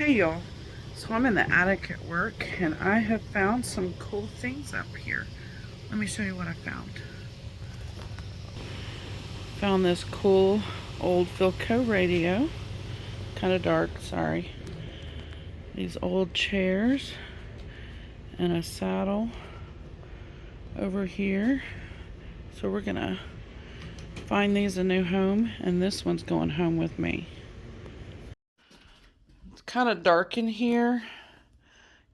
Hey y'all, so I'm in the attic at work and I have found some cool things up here. Let me show you what I found. Found this cool old Philco radio. Kind of dark, sorry. These old chairs and a saddle over here. So we're gonna find these a new home, and this one's going home with me. It's kind of dark in here.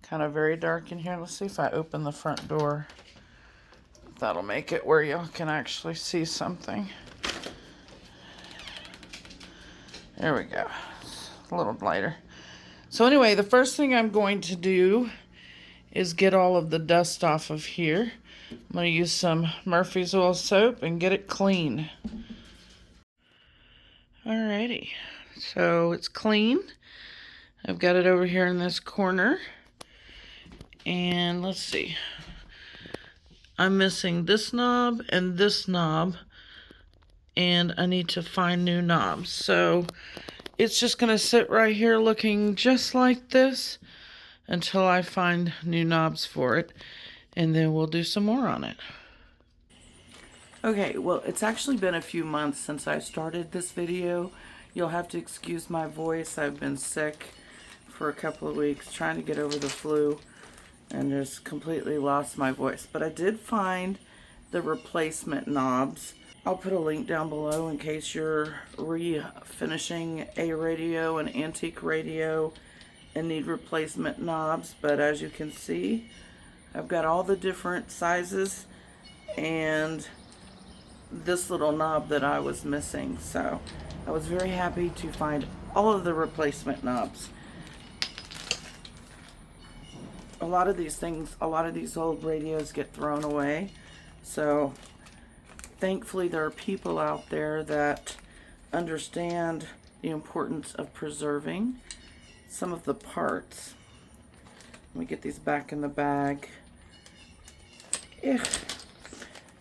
Kind of very dark in here. Let's see if I open the front door. That'll make it where y'all can actually see something. There we go. It's a little lighter. So anyway, the first thing I'm going to do is get all of the dust off of here. I'm going to use some Murphy's Oil soap and get it clean. Alrighty, so it's clean. I've got it over here in this corner. And let's see. I'm missing this knob, and I need to find new knobs. So it's just going to sit right here looking just like this until I find new knobs for it, and then we'll do some more on it. Okay, well, it's actually been a few months since I started this video. You'll have to excuse my voice. I've been sick for a couple of weeks trying to get over the flu and just completely lost my voice. But I did find the replacement knobs. I'll put a link down below in case you're refinishing a radio, an antique radio, and need replacement knobs. But as you can see, I've got all the different sizes and this little knob that I was missing. So I was very happy to find all of the replacement knobs. A lot of these old radios get thrown away. So thankfully there are people out there that understand the importance of preserving some of the parts. Let me get these back in the bag. Ugh.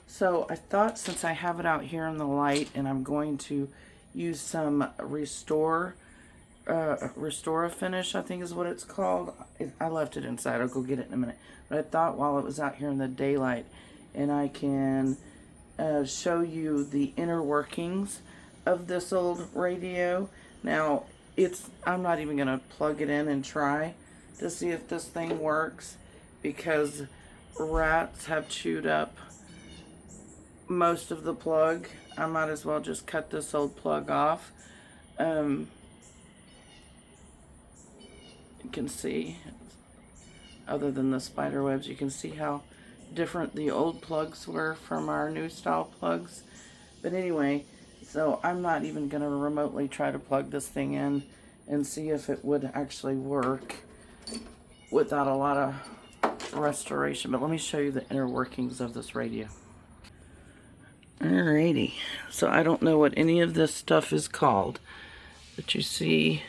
So I thought, since I have it out here in the light and I'm going to use some restor-a-finish, I think is what it's called. I left it inside. I'll go get it in a minute. But I thought while it was out here in the daylight, and I can show you the inner workings of this old radio. Now, I'm not even going to plug it in and try to see if this thing works, because rats have chewed up most of the plug. I might as well just cut this old plug off. You can see, other than the spider webs, you can see how different the old plugs were from our new style plugs. But anyway, so I'm not even going to remotely try to plug this thing in and see if it would actually work without a lot of restoration. But let me show you the inner workings of this radio. Alrighty, so I don't know what any of this stuff is called, but you see,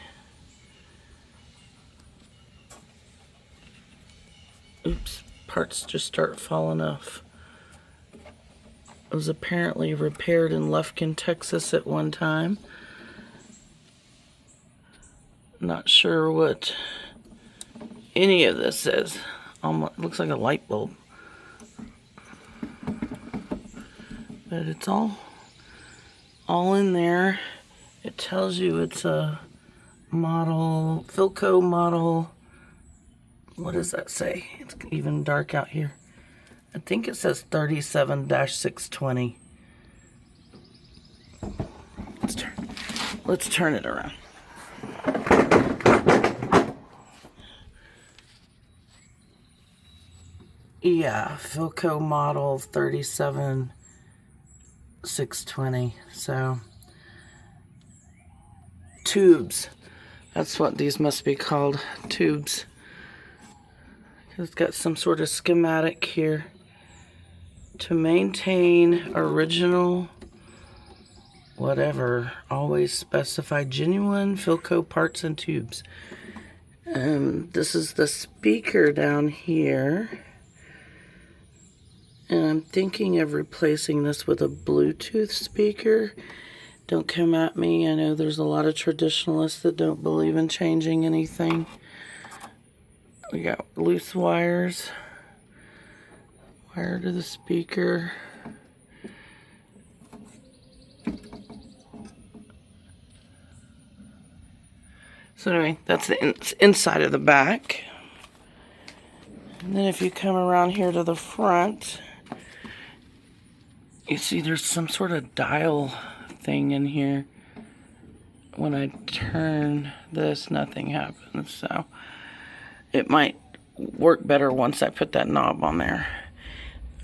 oops, parts just start falling off. It was apparently repaired in Lufkin, Texas at one time. Not sure what any of this is. Almost looks like a light bulb. But it's all in there. It tells you it's a model, Philco model. What does that say? It's even dark out here. I think it says 37-620. Let's turn it around. Yeah, Philco model 37-620. So tubes. That's what these must be called, tubes. It's got some sort of schematic here. To maintain original, whatever, always specify genuine Philco parts and tubes. This is the speaker down here. And I'm thinking of replacing this with a Bluetooth speaker. Don't come at me. I know there's a lot of traditionalists that don't believe in changing anything. We got loose wires. Wire to the speaker. So anyway, that's the inside of the back. And then if you come around here to the front, you see there's some sort of dial thing in here. When I turn this, nothing happens. So it might work better once I put that knob on there.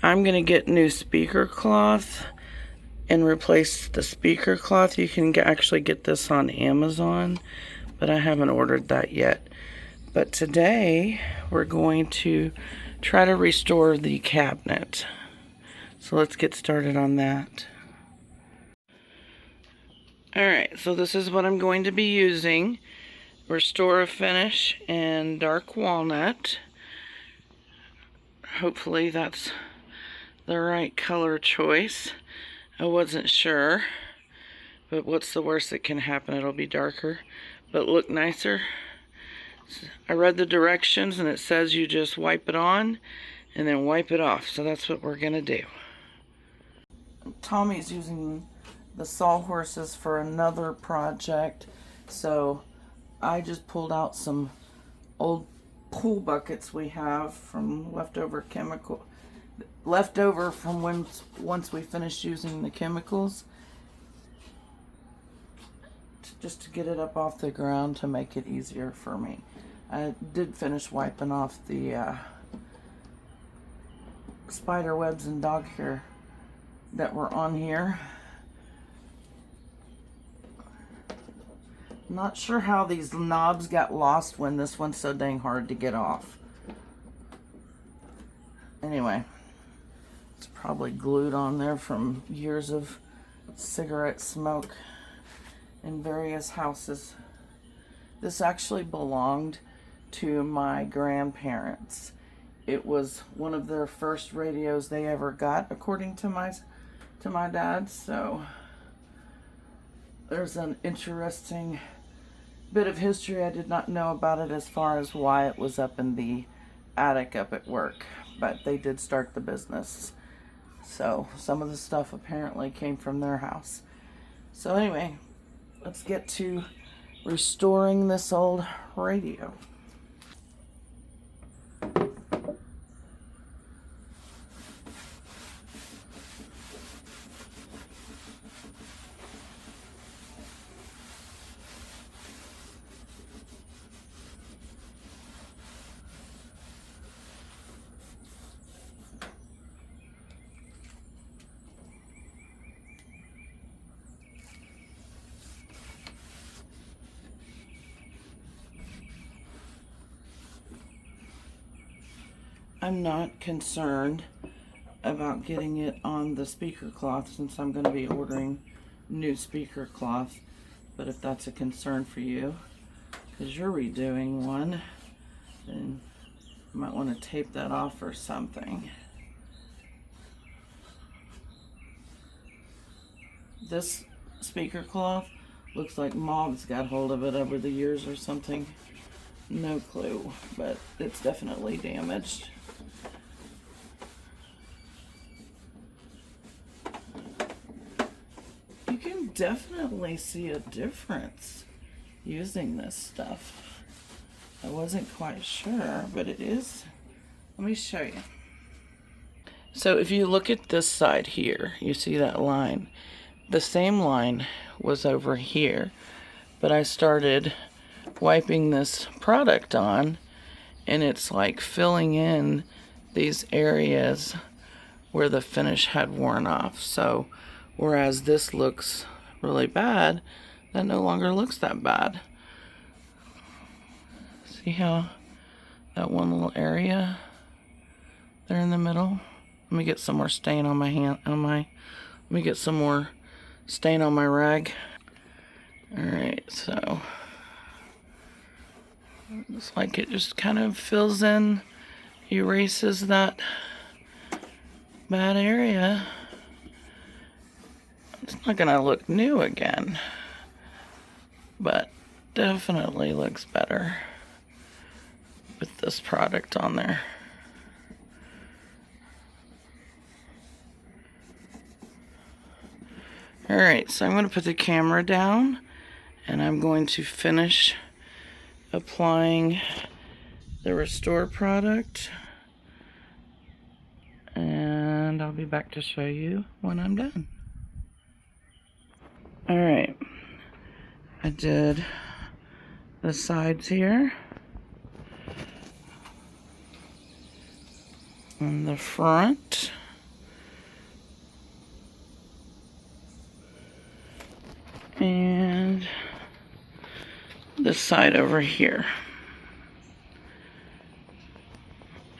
I'm going to get new speaker cloth and replace the speaker cloth. You can actually get this on Amazon, but I haven't ordered that yet. But today we're going to try to restore the cabinet. So let's get started on that. Alright, so this is what I'm going to be using. Restor-a-finish and dark walnut. Hopefully that's the right color choice. I wasn't sure, but what's the worst that can happen? It'll be darker, but look nicer. I read the directions and it says you just wipe it on and then wipe it off, so that's what we're gonna do. Tommy's using the sawhorses for another project, so I just pulled out some old pool buckets we have from leftover from once we finished using the chemicals, just to get it up off the ground to make it easier for me. I did finish wiping off the spider webs and dog hair that were on here. Not sure how these knobs got lost when this one's so dang hard to get off. Anyway, it's probably glued on there from years of cigarette smoke in various houses. This actually belonged to my grandparents. It was one of their first radios they ever got, according to my dad. So there's an interesting bit of history I did not know about it, as far as why it was up in the attic up at work, but they did start the business, so some of the stuff apparently came from their house. So anyway, let's get to restoring this old radio. I'm not concerned about getting it on the speaker cloth, since I'm going to be ordering new speaker cloth. But if that's a concern for you, because you're redoing one, then you might want to tape that off or something. This speaker cloth looks like moths got hold of it over the years or something. No clue, but it's definitely damaged. You can definitely see a difference using this stuff. I wasn't quite sure, but it is. Let me show you. So if you look at this side here, you see that line. The same line was over here, but I started wiping this product on, and it's like filling in these areas where the finish had worn off. So whereas this looks really bad, that no longer looks that bad. See how that one little area there in the middle? Let me get some more stain on my hand, let me get some more stain on my rag. Alright, so it's like it just kind of fills in, erases that bad area. It's not gonna look new again, but definitely looks better with this product on there. Alright, so I'm going to put the camera down and I'm going to finish applying the Restore product, and I'll be back to show you when I'm done. Alright, I did the sides here and the front. And this side over here.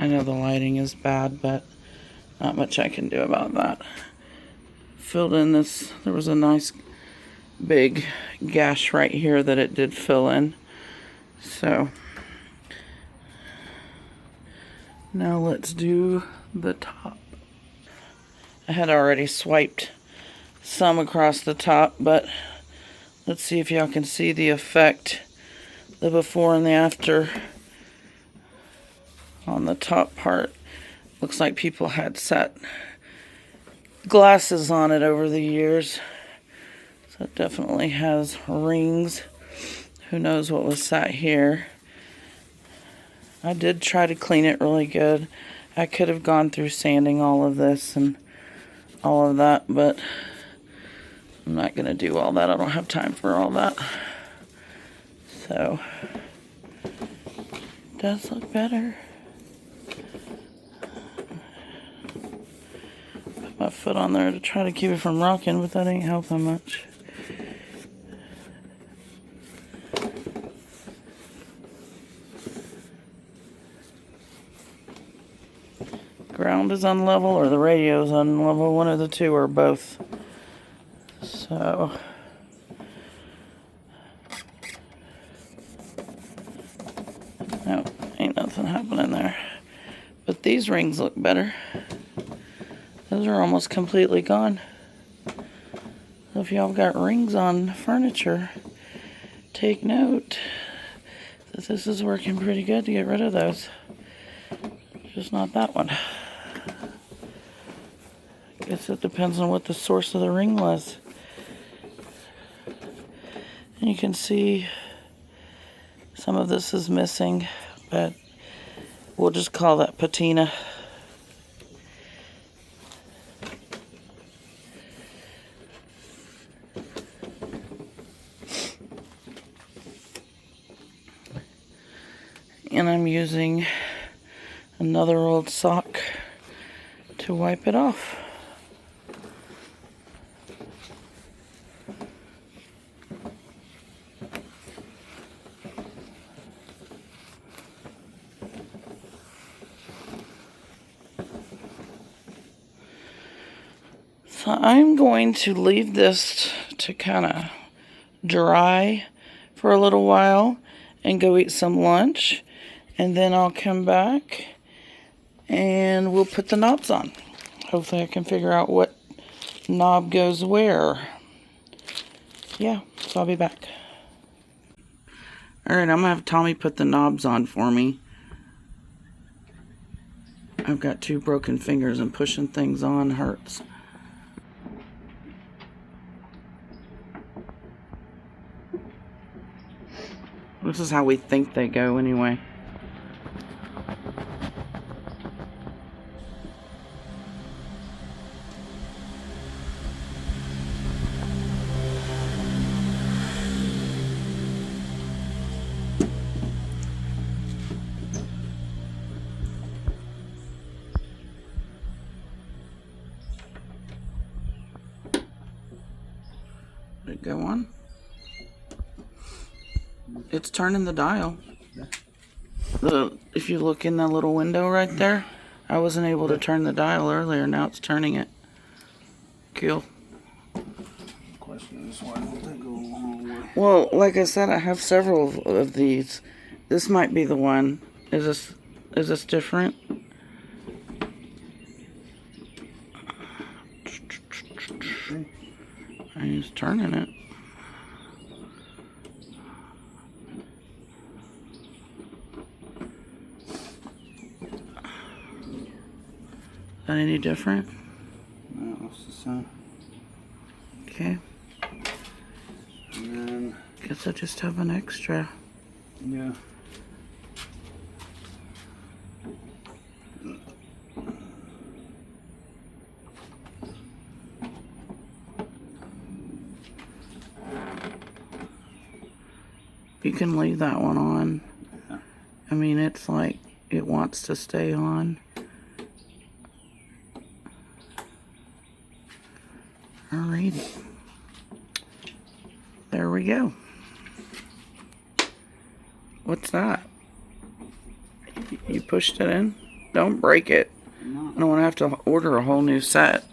I know the lighting is bad, but not much I can do about that. Filled in this, there was a nice big gash right here that it did fill in. So now let's do the top. I had already swiped some across the top, but let's see if y'all can see the effect, the before and the after on the top part. Looks like people had set glasses on it over the years. So it definitely has rings. Who knows what was sat here. I did try to clean it really good. I could have gone through sanding all of this and all of that, but I'm not going to do all that. I don't have time for all that. So, it does look better. Put my foot on there to try to keep it from rocking, but that ain't helping much. Ground is unlevel or the radio is unlevel. One of the two or both. So no, ain't nothing happening there. But these rings look better. Those are almost completely gone. So if y'all got rings on furniture, take note that this is working pretty good to get rid of those. Just not that one. Guess it depends on what the source of the ring was. And you can see some of this is missing, but we'll just call that patina. And I'm using another old sock to wipe it off. So I'm going to leave this to kind of dry for a little while and go eat some lunch, and then I'll come back and we'll put the knobs on. Hopefully I can figure out what knob goes where. Yeah, so I'll be back. Alright, I'm going to have Tommy put the knobs on for me. I've got 2 broken fingers and pushing things on hurts. This is how we think they go anyway. Did it go on? It's turning the dial. If you look in that little window right there, I wasn't able to turn the dial earlier. Now it's turning it. Cool. Question is, why don't they go along with? Well, like I said, I have several of these. This might be the one. Is this different? He's turning it. Is that any different? No, it's the same. Okay. And then, Guess I just have an extra. yeah. You can leave that one on. Yeah. I mean, it's like it wants to stay on. Alrighty. There we go. What's that? You pushed it in? Don't break it. No. I don't want to have to order a whole new set.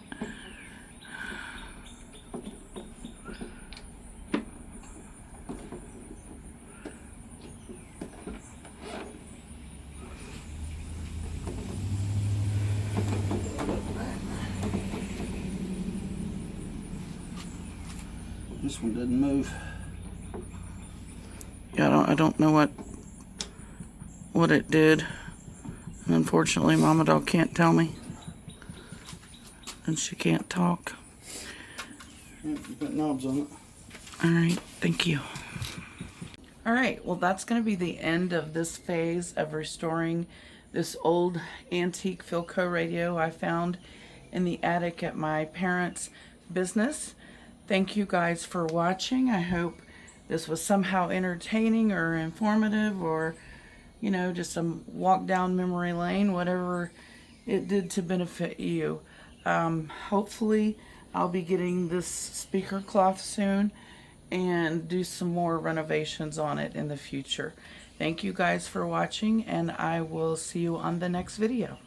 This one didn't move. Yeah, I don't know what it did. And unfortunately, Mama Dog can't tell me. And she can't talk. Yeah, you put knobs on it. Alright, thank you. Alright, well that's going to be the end of this phase of restoring this old antique Philco radio I found in the attic at my parents' business. Thank you guys for watching. I hope this was somehow entertaining or informative, or, you know, just a walk down memory lane, whatever it did to benefit you. Hopefully I'll be getting this speaker cloth soon and do some more renovations on it in the future. Thank you guys for watching, and I will see you on the next video.